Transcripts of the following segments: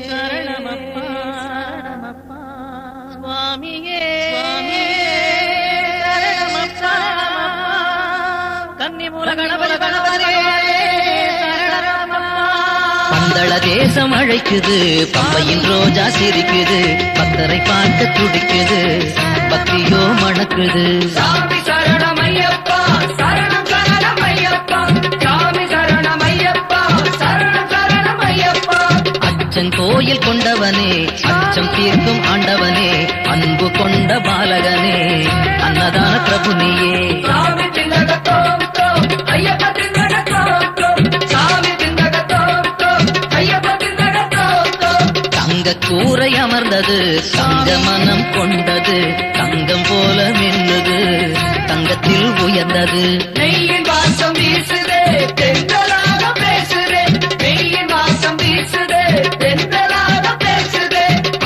சரணமப்பா சுவாமியே சரணமப்பா கன்னிமூல கணபதி பந்தள தேசம் அழைக்குது, பம்பையின் ரோஜா சிரிக்குது, பக்தரை பார்க்க துடிக்குது, பக்தியோ மணக்குது. சாமி சரணமையப்பா சரணம் சரணமையப்பா, சாமி சரணமையப்பா சரணம் சரணமையப்பா. அச்சன் கோயில் கொண்டவனே, அச்சம் தீர்க்கும் ஆண்டவனே, அன்பு கொண்ட பாலகனே, அன்னதான பிரபு நீயே. சாமி திண்டகத்தோம் தோம் ஐயப்ப திண்டகத்தோம் தோம், சாமி திண்டகத்தோம் தோம் ஐயப்ப திண்டகத்தோம் தோம். தங்க கூரை அமர்ந்தது, தங்க மனம் கொண்டது, தங்கம் போல மின்னுது, தங்கத்தில் உயர்ந்தது. நெய்யின் வாசம் வீசுதே தென்றலாக பேசுதே, நெய்யின் வாசம் வீசுதே தென்றலாக பேசுதே.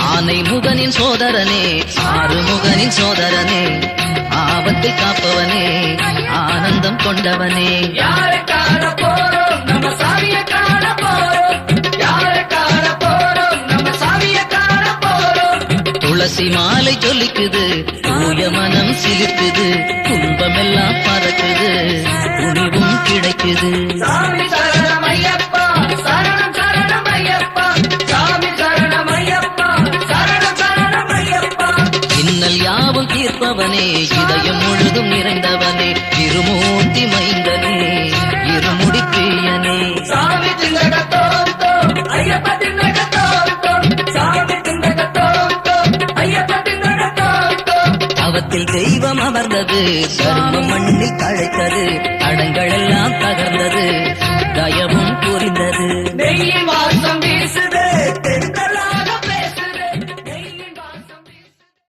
ஆனை முகனின் சோதரனே, ஆறுமுகனின் சோதரனே, ஆபத்தை காப்பவனே, ஆனந்தம் கொண்டவனே. யாரை காண போறோம் நம்ம சாமியை காண போறோம், யாரை காண போறோம் நம்ம சாமியை காண போறோம். துளசி மாலை ஜொலிக்குது, தூய மனம் சிலிர்க்குது, துன்பமெல்லாம் பறக்குது, துணிவும் கிடைக்குது. சாமி சரணமையப்பா சரணம் சரணமையப்பா, சாமி சரணமையப்பா சரணம் சரணமையப்பா. இன்னல் யாவும் தீர்ப்பவனே, இதயம் முழுதும் நிறைந்தவனே, இருமூர்த்தி மைந்தனே, இருமுடி பிரியனே. சாமி திண்டகத்தோம் தோம் ஐயப்ப திண்டகத்தோம் தோம், சாமி திண்டகத்தோம் தோம் ஐயப்ப திண்டகத்தோம் தோம். அவத்தில் தெய்வம் அமர்ந்தது, கரும்பு மண்ணில் தழைத்தது, தடங்கள் எல்லாம் தகர்ந்தது,